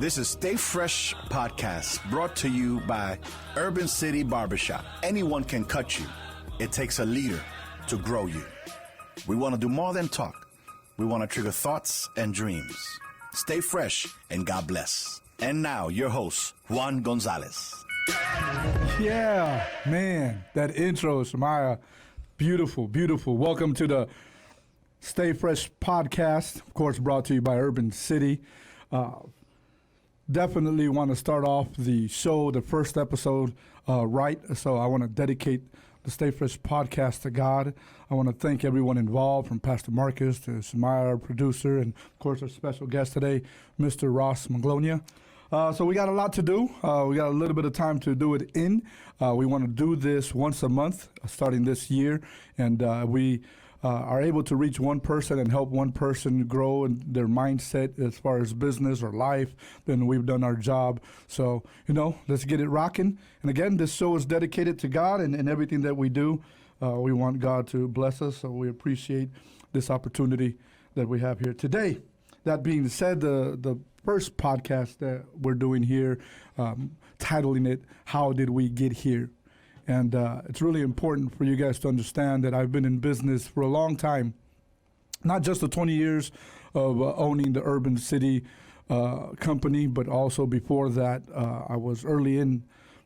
This is Stay Fresh Podcast, brought to you by Urban City Barbershop. Anyone can cut you. It takes a leader to grow you. We want to do more than talk. We want to trigger thoughts and dreams. Stay fresh and God bless. And now, your host, Juan Gonzalez. Yeah, man, that intro, Samaya, beautiful, beautiful. Welcome to the Stay Fresh Podcast, of course, brought to you by Urban City. Definitely want to start off the show, the first episode, right. So I want to dedicate the Stay Fresh Podcast to God. I want to thank everyone involved, from Pastor Marcus to Samaya, our producer, and of course our special guest today, Mr. Ross Maglonia. So we got a lot to do. We got a little bit of time to do it in. We want to do this once a month, starting this year, and we are able to reach one person and help one person grow in their mindset as far as business or life, then we've done our job. So, let's get it rocking. And again, this show is dedicated to God and everything that we do. We want God to bless us, so we appreciate this opportunity that we have here today. That being said, the first podcast that we're doing here, titling it, How Did We Get Here? And it's really important for you guys to understand that I've been in business for a long time, not just the 20 years of owning the Urban City company, but also before that, I was early in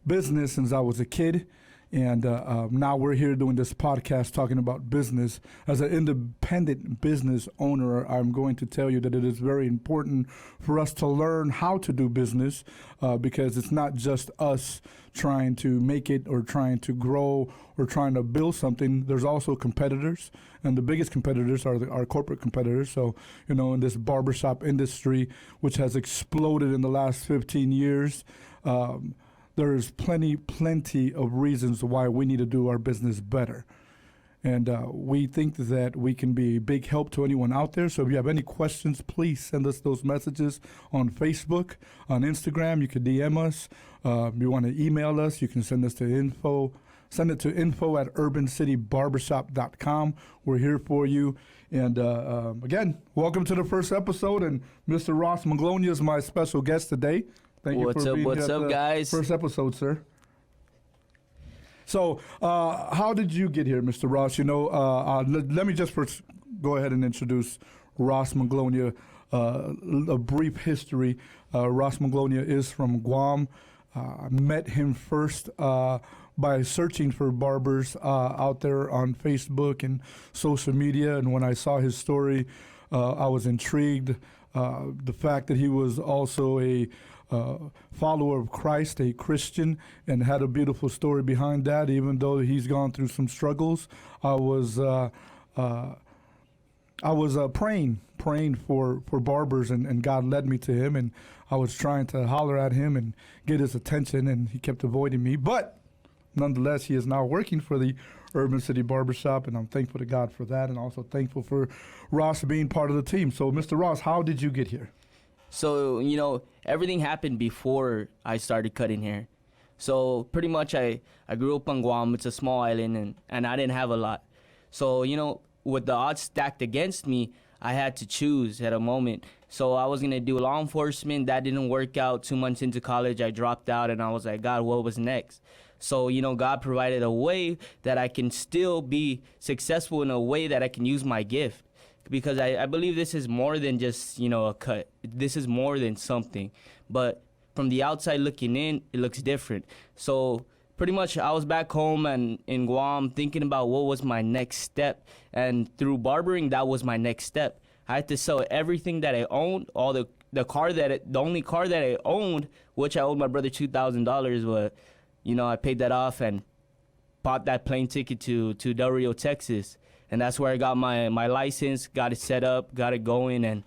business since I was a kid. And now we're here doing this podcast talking about business. As an independent business owner, I'm going to tell you that it is very important for us to learn how to do business because it's not just us trying to make it or trying to grow or trying to build something. There's also competitors, and the biggest competitors are our corporate competitors. So, in this barbershop industry, which has exploded in the last 15 years, there's plenty of reasons why we need to do our business better. And we think that we can be a big help to anyone out there. So if you have any questions, please send us those messages on Facebook, on Instagram. You can DM us. If you want to email us, you can send us to info. Send it to info@urbancitybarbershop.com. We're here for you. And again, welcome to the first episode. And Mr. Ross Maglonia is my special guest today. Thank you for being here. What's up, guys? First episode, sir. So, how did you get here, Mr. Ross? Let me just first go ahead and introduce Ross Maglonia. A brief history. Ross Maglonia is from Guam. I met him first by searching for barbers out there on Facebook and social media. And when I saw his story, I was intrigued. The fact that he was also a follower of Christ, a Christian, and had a beautiful story behind that. Even though he's gone through some struggles, I was praying for barbers, and God led me to him, and I was trying to holler at him and get his attention, and he kept avoiding me. But nonetheless, he is now working for the Urban City Barbershop, and I'm thankful to God for that, and also thankful for Ross being part of the team. So, Mr. Ross, how did you get here? So, everything happened before I started cutting hair. So, pretty much I grew up on Guam. It's a small island, and I didn't have a lot. So, with the odds stacked against me, I had to choose at a moment. So, I was going to do law enforcement. That didn't work out. 2 months into college, I dropped out, and I was like, God, what was next? So, God provided a way that I can still be successful in a way that I can use my gift. Because I believe this is more than just, a cut. This is more than something. But from the outside looking in, it looks different. So pretty much I was back home and in Guam thinking about what was my next step. And through barbering, that was my next step. I had to sell everything that I owned, all the only car that I owned, which I owed my brother $2,000, was, I paid that off and bought that plane ticket to Del Rio, Texas. And that's where I got my license, got it set up, got it going, and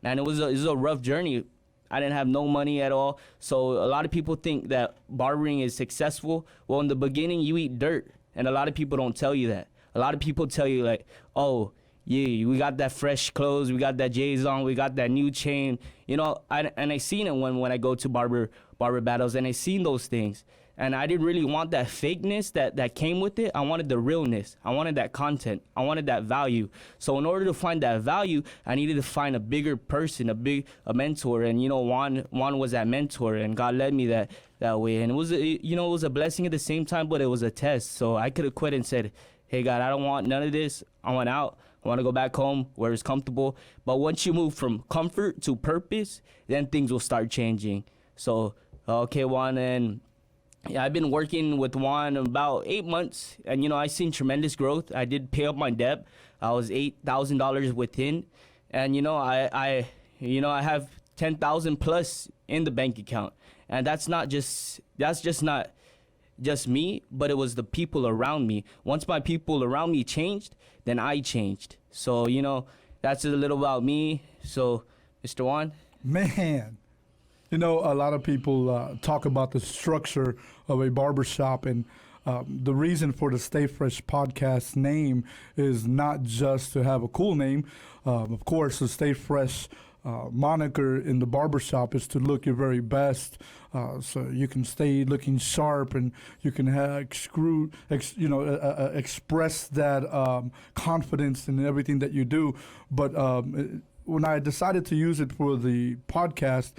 it was a rough journey. I didn't have no money at all. So a lot of people think that barbering is successful. Well, in the beginning, you eat dirt, and a lot of people don't tell you that. A lot of people tell you like, oh, yeah, we got that fresh clothes, we got that J's on, we got that new chain. I seen it when I go to barber battles, and I seen those things. And I didn't really want that fakeness that came with it. I wanted the realness. I wanted that content. I wanted that value. So in order to find that value, I needed to find a bigger person, a mentor. And, Juan was that mentor, and God led me that way. And it was a blessing at the same time, but it was a test. So I could have quit and said, hey, God, I don't want none of this. I want out. I want to go back home where it's comfortable. But once you move from comfort to purpose, then things will start changing. So, okay, Juan, and yeah, I've been working with Juan about 8 months, and I seen tremendous growth. I did pay up my debt. I was $8,000 within, and I have 10,000 plus in the bank account, and that's just not just me, but it was the people around me. Once my people around me changed, then I changed. So that's a little about me. So, Mr. Juan, Man. A lot of people talk about the structure of a barbershop, and the reason for the Stay Fresh podcast name is not just to have a cool name. Of course, the Stay Fresh moniker in the barbershop is to look your very best, so you can stay looking sharp and you can express that confidence in everything that you do. But when I decided to use it for the podcast,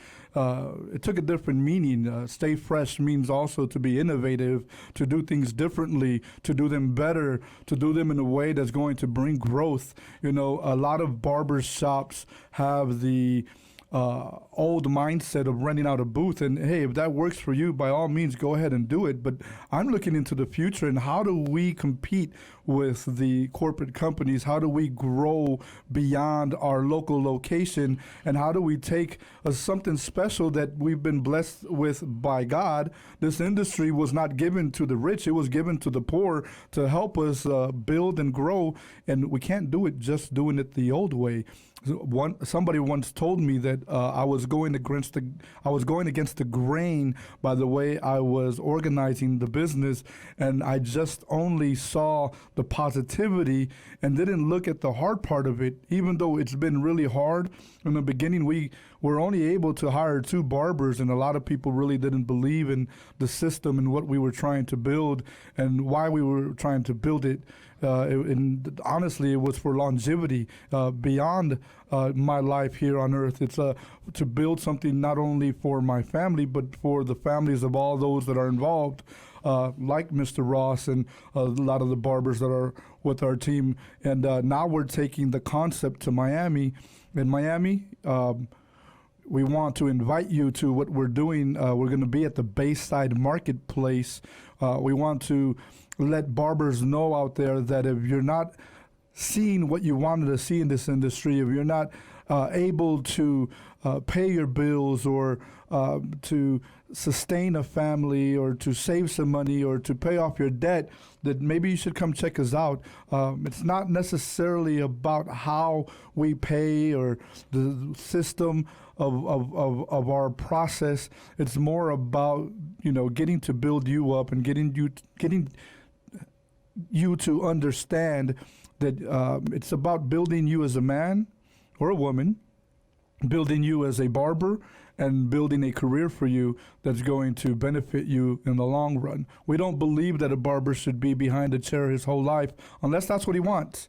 it took a different meaning. Stay fresh means also to be innovative, to do things differently, to do them better, to do them in a way that's going to bring growth. A lot of barber shops have the old mindset of renting out a booth, and hey, if that works for you, by all means go ahead and do it. But I'm looking into the future, and how do we compete with the corporate companies? How do we grow beyond our local location, and how do we take something special that we've been blessed with by God? This industry was not given to the rich, it was given to the poor to help us build and grow, and we can't do it just doing it the old way. Somebody once told me that I was going against the grain by the way I was organizing the business, and I just only saw the positivity and didn't look at the hard part of it. Even though it's been really hard in the beginning, we were only able to hire 2 barbers, and a lot of people really didn't believe in the system and what we were trying to build and why we were trying to build it. And honestly, it was for longevity beyond my life here on earth. It's to build something not only for my family, but for the families of all those that are involved, like Mr. Ross and a lot of the barbers that are with our team. And now we're taking the concept to Miami. In Miami, we want to invite you to what we're doing. We're going to be at the Bayside Marketplace. We want to let barbers know out there that if you're not seeing what you wanted to see in this industry, if you're not able to pay your bills or to sustain a family or to save some money or to pay off your debt, that maybe you should come check us out. It's not necessarily about how we pay or the system of our process. It's more about getting to build you up and getting you to understand that it's about building you as a man or a woman, building you as a barber, and building a career for you that's going to benefit you in the long run. We don't believe that a barber should be behind a chair his whole life, unless that's what he wants.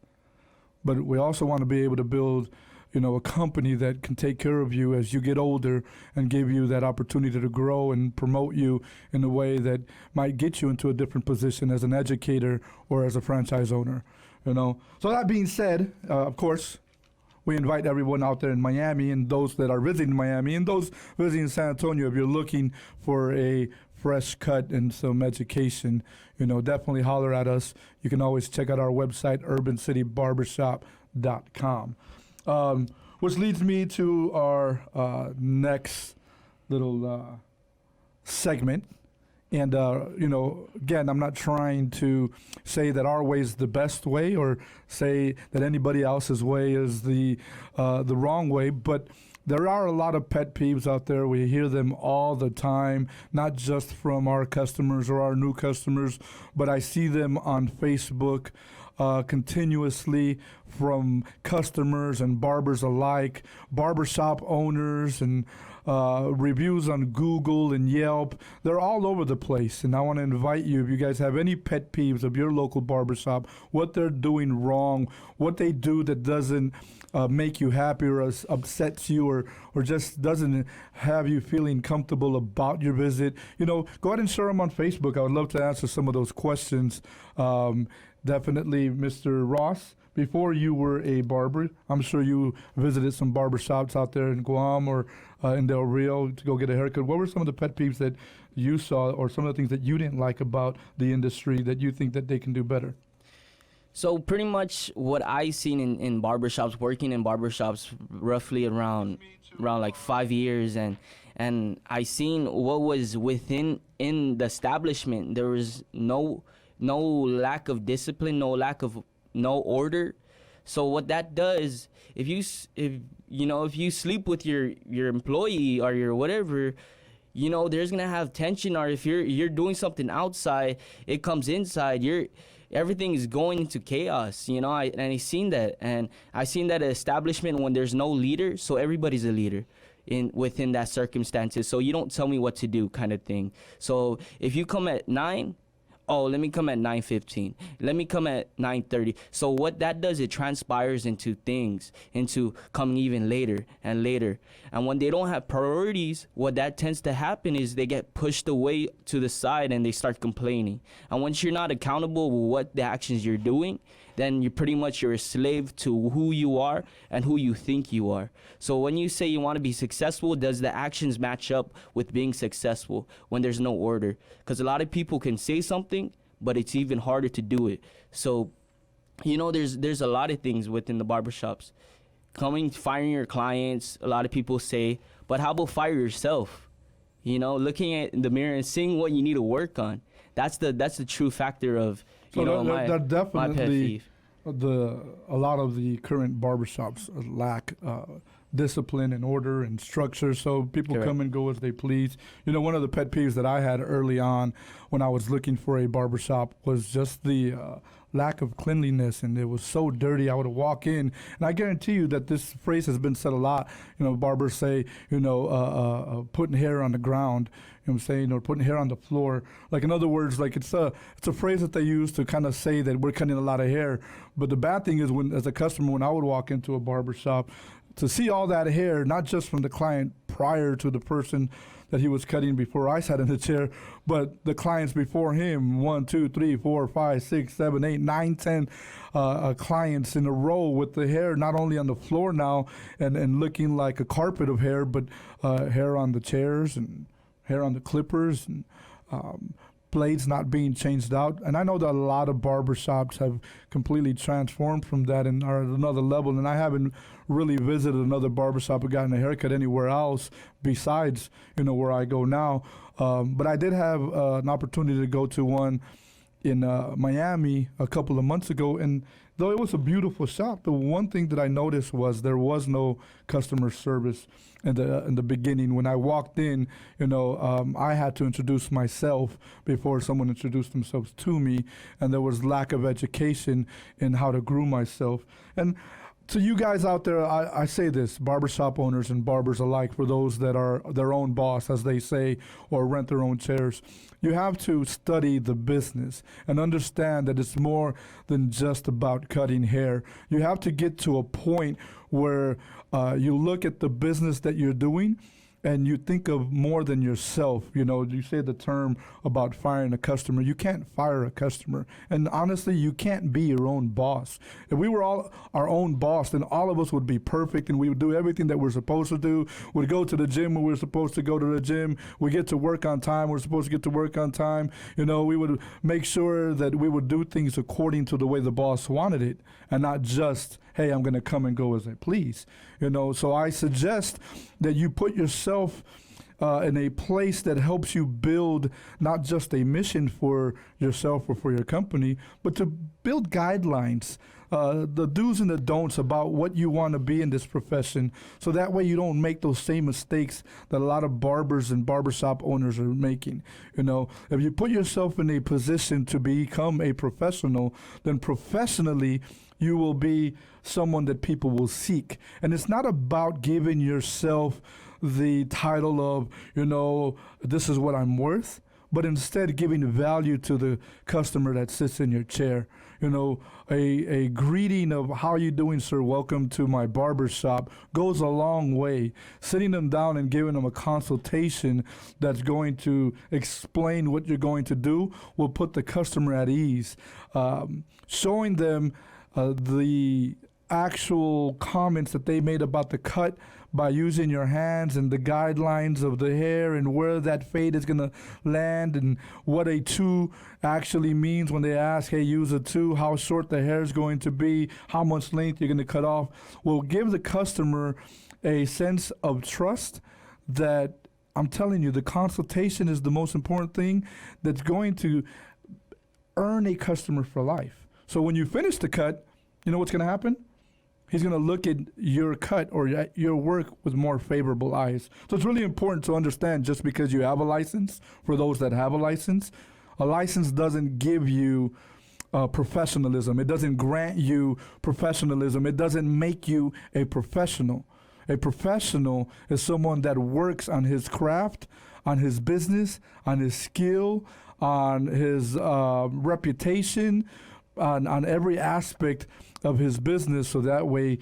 But we also want to be able to build a company that can take care of you as you get older and give you that opportunity to grow and promote you in a way that might get you into a different position as an educator or as a franchise owner. So that being said, of course, we invite everyone out there in Miami and those that are visiting Miami and those visiting San Antonio, if you're looking for a fresh cut and some education, definitely holler at us. You can always check out our website, urbancitybarbershop.com. Which leads me to our next little segment. And, again, I'm not trying to say that our way is the best way or say that anybody else's way is the wrong way, but there are a lot of pet peeves out there. We hear them all the time, not just from our customers or our new customers, but I see them on Facebook continuously from customers and barbers alike, barbershop owners, and reviews on Google and Yelp. They're all over the place. And I want to invite you, if you guys have any pet peeves of your local barbershop, what they're doing wrong, what they do that doesn't make you happy or upsets you or just doesn't have you feeling comfortable about your visit, go ahead and share them on Facebook. I would love to answer some of those questions. Definitely, Mr. Ross, before you were a barber, I'm sure you visited some barber shops out there in Guam or in Del Rio to go get a haircut. What were some of the pet peeves that you saw or some of the things that you didn't like about the industry that you think that they can do better? So pretty much what I seen in barbershops, working in barbershops roughly around like 5 years, and I seen what was in the establishment. There was no lack of discipline, no order. So what that does, if you sleep with your employee or your whatever, there's gonna have tension. Or if you're doing something outside, it comes inside. Everything is going into chaos. I seen that, and I seen that establishment when there's no leader, so everybody's a leader within that circumstances. So you don't tell me what to do, kind of thing. So if you come at 9. Oh, let me come at 9:15. Let me come at 9:30. So what that does, it transpires into coming even later and later. And when they don't have priorities, what that tends to happen is they get pushed away to the side and they start complaining. And once you're not accountable with what the actions you're doing, then you're a slave to who you are and who you think you are. So when you say you want to be successful, does the actions match up with being successful when there's no order? Because a lot of people can say something, but it's even harder to do it. So, there's a lot of things within the barbershops. Firing your clients, a lot of people say, but how about fire yourself? Looking at the mirror and seeing what you need to work on. That's the true factor of that definitely my pet peeve. A lot of the current barbershops lack discipline and order and structure, so people Correct. come and go as they please. One of the pet peeves that I had early on when I was looking for a barbershop was just the lack of cleanliness, and it was so dirty. I would walk in, and I guarantee you that this phrase has been said a lot. Barbers say, putting hair on the ground, what I'm saying, or putting hair on the floor. Like, in other words, like it's a phrase that they use to kind of say that we're cutting a lot of hair. But the bad thing is, as a customer, when I would walk into a barbershop, to see all that hair, not just from the client prior to the person that he was cutting before I sat in the chair, but the clients before him, 1, 2, 3, 4, 5, 6, 7, 8, 9, 10 clients in a row with the hair not only on the floor now and looking like a carpet of hair, but hair on the chairs and hair on the clippers and blades not being changed out. And I know that a lot of barbershops have completely transformed from that and are at another level. And I haven't really visited another barbershop or gotten a haircut anywhere else besides, where I go now. But I did have an opportunity to go to one in Miami a couple of months ago. And though it was a beautiful shop, the one thing that I noticed was there was no customer service in the beginning. When I walked in, I had to introduce myself before someone introduced themselves to me, and there was lack of education in how to groom myself. And to you guys out there, I say this, barbershop owners and barbers alike, for those that are their own boss, as they say, or rent their own chairs, you have to study the business and understand that it's more than just about cutting hair. You have to get to a point where you look at the business that you're doing and you think of more than yourself. You say the term about firing a customer. You can't fire a customer. And honestly, you can't be your own boss. If we were all our own boss, then all of us would be perfect and we would do everything that we're supposed to do. We'd go to the gym when we're supposed to go to the gym. We get to work on time. We're supposed to get to work on time. We would make sure that we would do things according to the way the boss wanted it and not just, hey, I'm going to come and go as I please. So I suggest that you put yourself in a place that helps you build not just a mission for yourself or for your company, but to build guidelines the do's and the don'ts about what you want to be in this profession, so that way you don't make those same mistakes that a lot of barbers and barbershop owners are making. You know, if you put yourself in a position to become a professional, then professionally you will be someone that people will seek. And it's not about giving yourself the title of, you know, this is what I'm worth, but instead giving value to the customer that sits in your chair. You know, a greeting of how you doing, sir, welcome to my barber shop goes a long way. Sitting them down and giving them a consultation that's going to explain what you're going to do will put the customer at ease. Showing them the actual comments that they made about the cut by using your hands and the guidelines of the hair and where that fade is going to land and what a two actually means when they ask, hey, use a two, how short the hair is going to be, how much length you're going to cut off, will give the customer a sense of trust that, I'm telling you, the consultation is the most important thing that's going to earn a customer for life. So when you finish the cut, you know what's going to happen? He's going to look at your cut or your work with more favorable eyes. So it's really important to understand, just because you have a license, for those that have a license doesn't give you professionalism. It doesn't grant you professionalism. It doesn't make you a professional. A professional is someone that works on his craft, on his business, on his skill, on his reputation, on every aspect of his business, so that way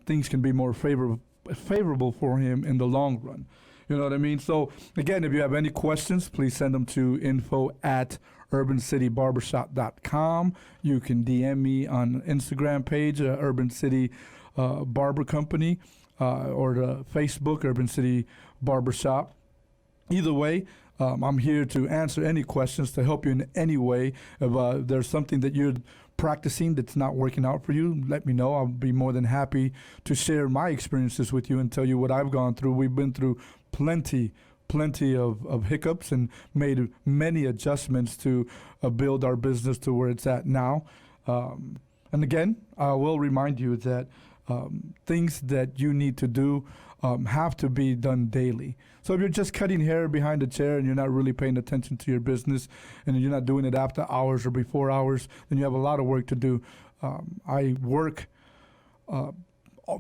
things can be more favorable for him in the long run. You know what I mean? So again, if you have any questions, please send them to info@urbancitybarbershop.com. You can DM me on Instagram page, Urban City Barber Company, or the Facebook Urban City Barbershop. Either way, I'm here to answer any questions, to help you in any way. If there's something that you're practicing that's not working out for you, let me know. I'll be more than happy to share my experiences with you and tell you what I've gone through. We've been through plenty of hiccups and made many adjustments to build our business to where it's at now. And again, I will remind you that things that you need to do have to be done daily. So if you're just cutting hair behind a chair and you're not really paying attention to your business and you're not doing it after hours or before hours, then you have a lot of work to do. I work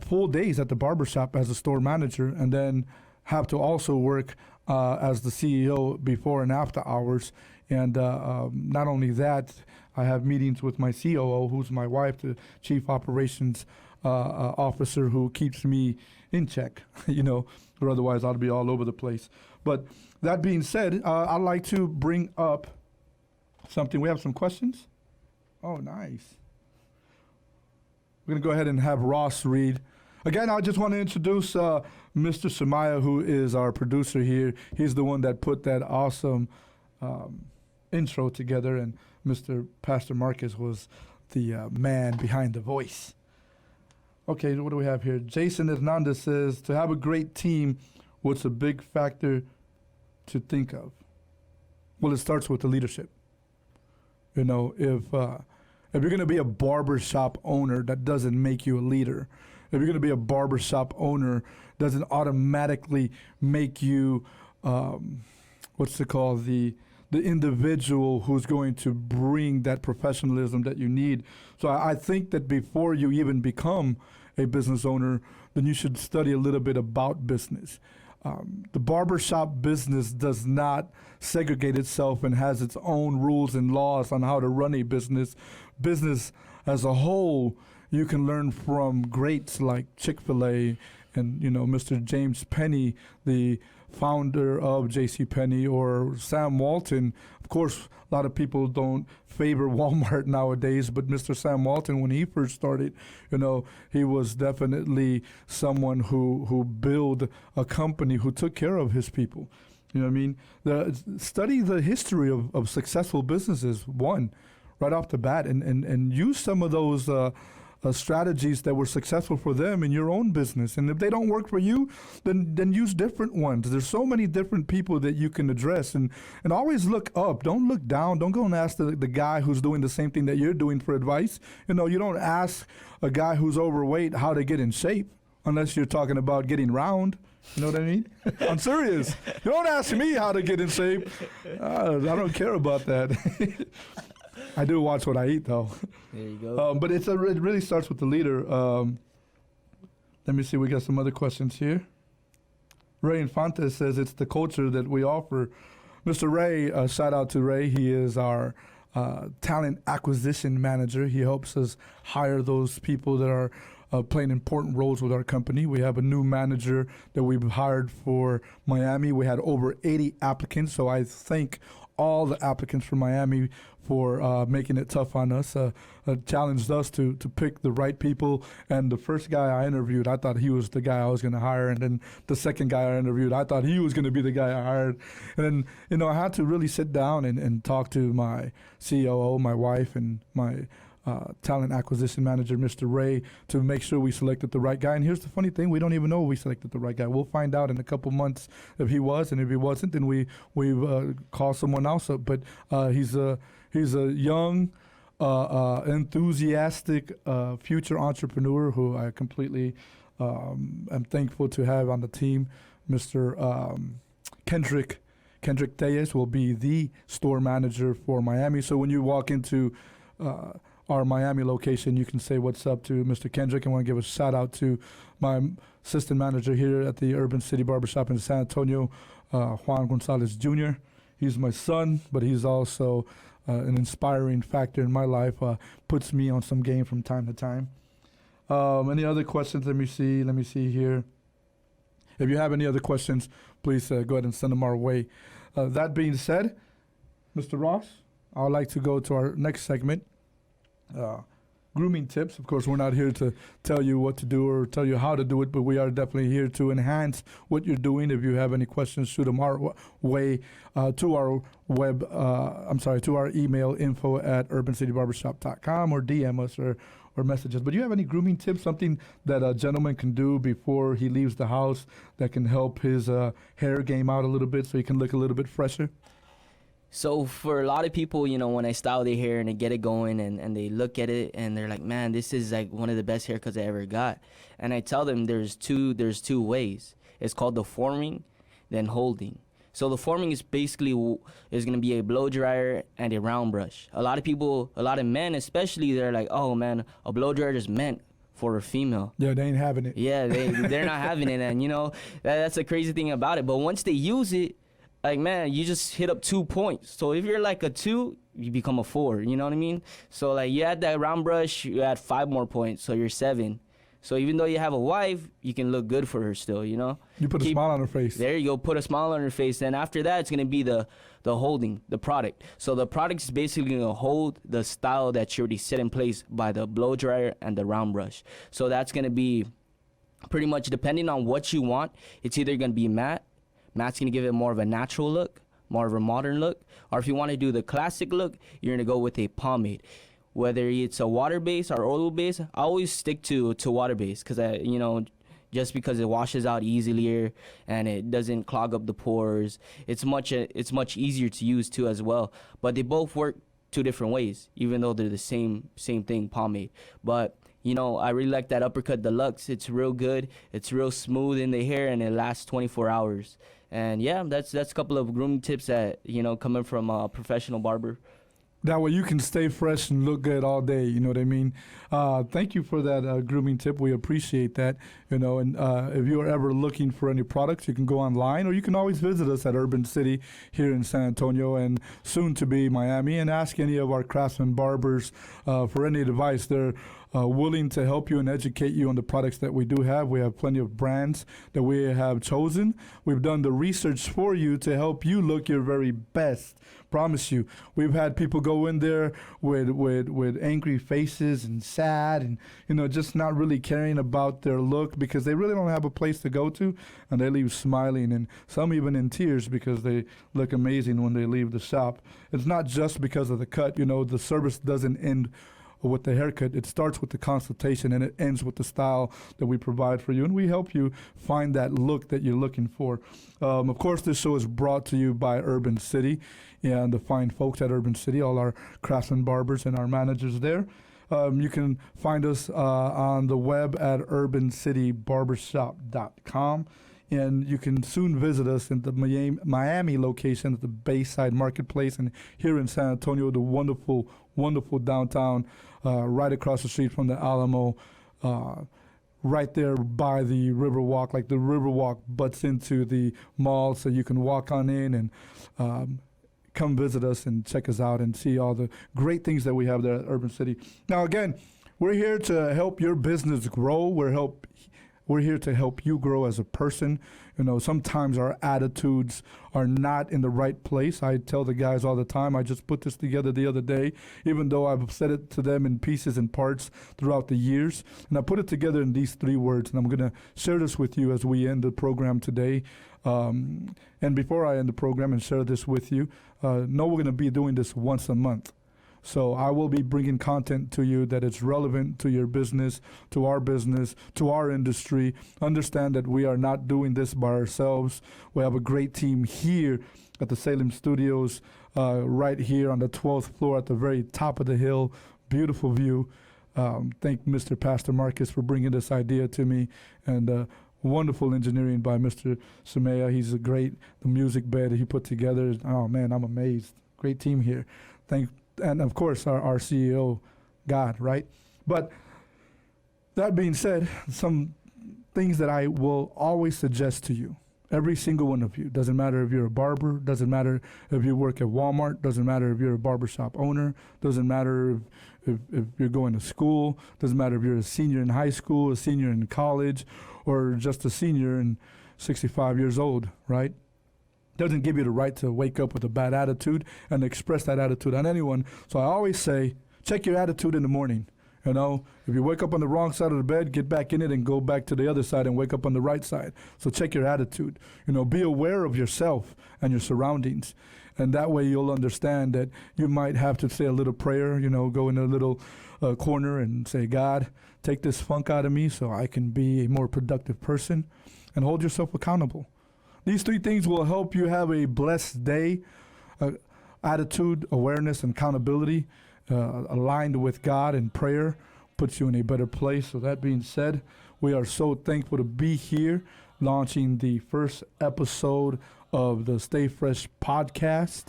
full days at the barbershop as a store manager, and then have to also work as the CEO before and after hours. And not only that, I have meetings with my COO, who's my wife, the Chief Operations Officer, who keeps me in check, you know, or otherwise I'll be all over the place. But that being said, I'd like to bring up something. We have some questions. Oh, nice. We're going to go ahead and have Ross read. Again, I just want to introduce Mr. Samaya, who is our producer here. He's the one that put that awesome intro together, and Mr. Pastor Marcus was the man behind the voice. Okay, what do we have here? Jason Hernandez says, to have a great team, what's a big factor to think of? Well, it starts with the leadership. You know, if you're going to be a barbershop owner, that doesn't make you a leader. If you're going to be a barbershop owner, doesn't automatically make you, the individual who's going to bring that professionalism that you need. So I think that before you even become a business owner, then you should study a little bit about business. The barbershop business does not segregate itself and has its own rules and laws on how to run a business. Business as a whole, you can learn from greats like Chick-fil-A and, you know, Mr. James Penny, the founder of JCPenney, or Sam Walton. Of course, a lot of people don't favor Walmart nowadays, but Mr. Sam Walton, when he first started, you know, he was definitely someone who built a company, who took care of his people. You know what I mean? Study the history of successful businesses, right off the bat, and use some of those strategies that were successful for them in your own business. And if they don't work for you, then use different ones. There's so many different people that you can address, and always look up. Don't look down. Don't go and ask the guy who's doing the same thing that you're doing for advice. You know, you don't ask a guy who's overweight how to get in shape unless you're talking about getting round. You know what I mean? I'm serious. You don't ask me how to get in shape. I don't care about that. I do watch what I eat, though. There you go. But it really starts with the leader. Let me see. We got some other questions here. Ray Infante says it's the culture that we offer. Mr. Ray, shout out to Ray. He is our talent acquisition manager. He helps us hire those people that are playing important roles with our company. We have a new manager that we've hired for Miami. We had over 80 applicants, so I thank all the applicants from Miami for making it tough on us, challenged us to pick the right people. And the first guy I interviewed, I thought he was the guy I was going to hire. And then the second guy I interviewed, I thought he was going to be the guy I hired. And then, you know, I had to really sit down and talk to my COO, my wife, and my talent acquisition manager, Mr. Ray, to make sure we selected the right guy. And here's the funny thing, we don't even know if we selected the right guy. We'll find out in a couple months if he was, and if he wasn't, then we call someone else up. But he's a young, enthusiastic future entrepreneur who I completely am thankful to have on the team. Mr. Kendrick Tellez will be the store manager for Miami. So when you walk into our Miami location, you can say what's up to Mr. Kendrick. I want to give a shout out to my assistant manager here at the Urban City Barbershop in San Antonio, Juan Gonzalez Jr. He's my son, but he's also an inspiring factor in my life, puts me on some game from time to time. Any other questions? Let me see here. If you have any other questions, please go ahead and send them our way. That being said, Mr. Ross, I would like to go to our next segment. Grooming tips. Of course, we're not here to tell you what to do or tell you how to do it, but we are definitely here to enhance what you're doing. If you have any questions, shoot them our way to our to our email, info@urbancitybarbershop.com, or DM us or message us. But do you have any grooming tips, something that a gentleman can do before he leaves the house that can help his hair game out a little bit so he can look a little bit fresher? So for a lot of people, you know, when I style their hair and I get it going and they look at it and they're like, man, this is like one of the best haircuts I ever got. And I tell them there's two ways. It's called the forming, then holding. So the forming is basically is going to be a blow dryer and a round brush. A lot of men especially, they're like, oh man, a blow dryer is meant for a female. Yeah, they ain't having it. Yeah, they're not having it. And you know, that's the crazy thing about it. But once they use it, like, man, you just hit up 2 points. So if you're like a 2, you become a 4. You know what I mean? So, like, you add that round brush, you add 5 more points. So you're 7. So even though you have a wife, you can look good for her still, you know? You put a smile on her face. There you go. Put a smile on her face. Then after that, it's going to be the holding, the product. So the product is basically going to hold the style that you already set in place by the blow dryer and the round brush. So that's going to be pretty much depending on what you want. It's either going to be matte. Matte's going to give it more of a natural look, more of a modern look. Or if you want to do the classic look, you're going to go with a pomade. Whether it's a water-based or oil-based, I always stick to water-based because, just because it washes out easier and it doesn't clog up the pores. It's much easier to use, too, as well. But they both work 2 different ways, even though they're the same thing, pomade. But you know, I really like that Uppercut Deluxe. It's real good. It's real smooth in the hair, and it lasts 24 hours. And yeah, that's a couple of grooming tips that, you know, coming from a professional barber. That way you can stay fresh and look good all day, you know what I mean? Thank you for that grooming tip. We appreciate that, you know, and if you are ever looking for any products, you can go online, or you can always visit us at Urban City here in San Antonio and soon to be Miami, and ask any of our craftsman barbers for any advice. They're willing to help you and educate you on the products that we do have. We have plenty of brands that we have chosen. We've done the research for you to help you look your very best. Promise you. We've had people go in there with angry faces and sad and, you know, just not really caring about their look because they really don't have a place to go to, and they leave smiling, and some even in tears because they look amazing when they leave the shop. It's not just because of the cut. You know, the service doesn't end with the haircut. It starts with the consultation and it ends with the style that we provide for you, and we help you find that look that you're looking for. Of course, this show is brought to you by Urban City and the fine folks at Urban City, all our craftsman barbers and our managers there. You can find us on the web at urbancitybarbershop.com. And you can soon visit us in the Miami location at the Bayside Marketplace, and here in San Antonio, the wonderful, wonderful downtown, right across the street from the Alamo, right there by the Riverwalk. Like the Riverwalk butts into the mall, so you can walk on in and come visit us and check us out and see all the great things that we have there at Urban City. Now, again, we're here to help your business grow. We're here to help you grow as a person. You know, sometimes our attitudes are not in the right place. I tell the guys all the time, I just put this together the other day, even though I've said it to them in pieces and parts throughout the years. And I put it together in these 3 words, and I'm going to share this with you as we end the program today. And before I end the program and share this with you, know we're going to be doing this once a month. So I will be bringing content to you that is relevant to your business, to our industry. Understand that we are not doing this by ourselves. We have a great team here at the Salem Studios, right here on the 12th floor at the very top of the hill. Beautiful view. Thank Mr. Pastor Marcus for bringing this idea to me, and wonderful engineering by Mr. Sumaya. He's the music bed he put together. Oh man, I'm amazed. Great team here. And of course, our CEO, God, right? But that being said, some things that I will always suggest to you, every single one of you, doesn't matter if you're a barber, doesn't matter if you work at Walmart, doesn't matter if you're a barbershop owner, doesn't matter if you're going to school, doesn't matter if you're a senior in high school, a senior in college, or just a senior and 65 years old, right? Doesn't give you the right to wake up with a bad attitude and express that attitude on anyone. So I always say, check your attitude in the morning. You know, if you wake up on the wrong side of the bed, get back in it and go back to the other side and wake up on the right side. So check your attitude. You know, be aware of yourself and your surroundings. And that way you'll understand that you might have to say a little prayer, you know, go in a little corner and say, God, take this funk out of me so I can be a more productive person, and hold yourself accountable. These 3 things will help you have a blessed day. Attitude, awareness, and accountability, aligned with God and prayer, puts you in a better place. So that being said, we are so thankful to be here, launching the first episode of the Stay Fresh podcast.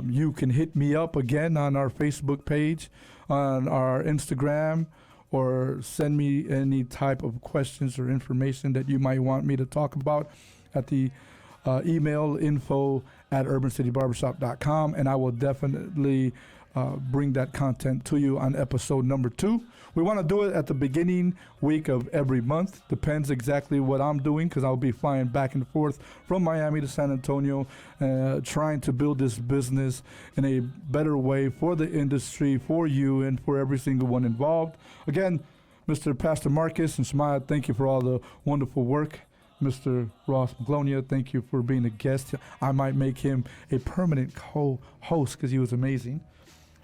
You can hit me up again on our Facebook page, on our Instagram, or send me any type of questions or information that you might want me to talk about at the email info@urbancitybarbershop.com, and I will definitely bring that content to you on episode number 2. We want to do it at the beginning week of every month. Depends exactly what I'm doing, because I'll be flying back and forth from Miami to San Antonio, trying to build this business in a better way for the industry, for you, and for every single one involved. Again, Mr. Pastor Marcus and Sumaya, thank you for all the wonderful work. Mr. Ross Maglonia, thank you for being a guest. I might make him a permanent co-host because he was amazing.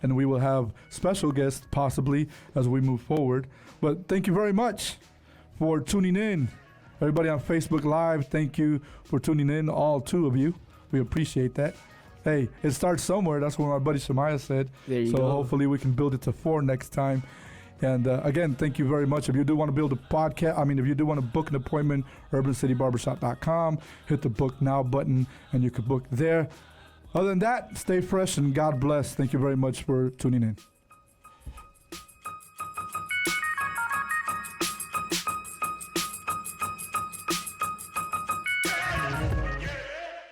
And we will have special guests possibly as we move forward. But thank you very much for tuning in. Everybody on Facebook Live, thank you for tuning in, all 2 of you. We appreciate that. Hey, it starts somewhere. That's what my buddy Sumaya said. There you go. So hopefully we can build it to 4 next time. And again, thank you very much. If you do want to build a podcast, if you do want to book an appointment, urbancitybarbershop.com, hit the book now button and you can book there. Other than that, stay fresh and God bless. Thank you very much for tuning in.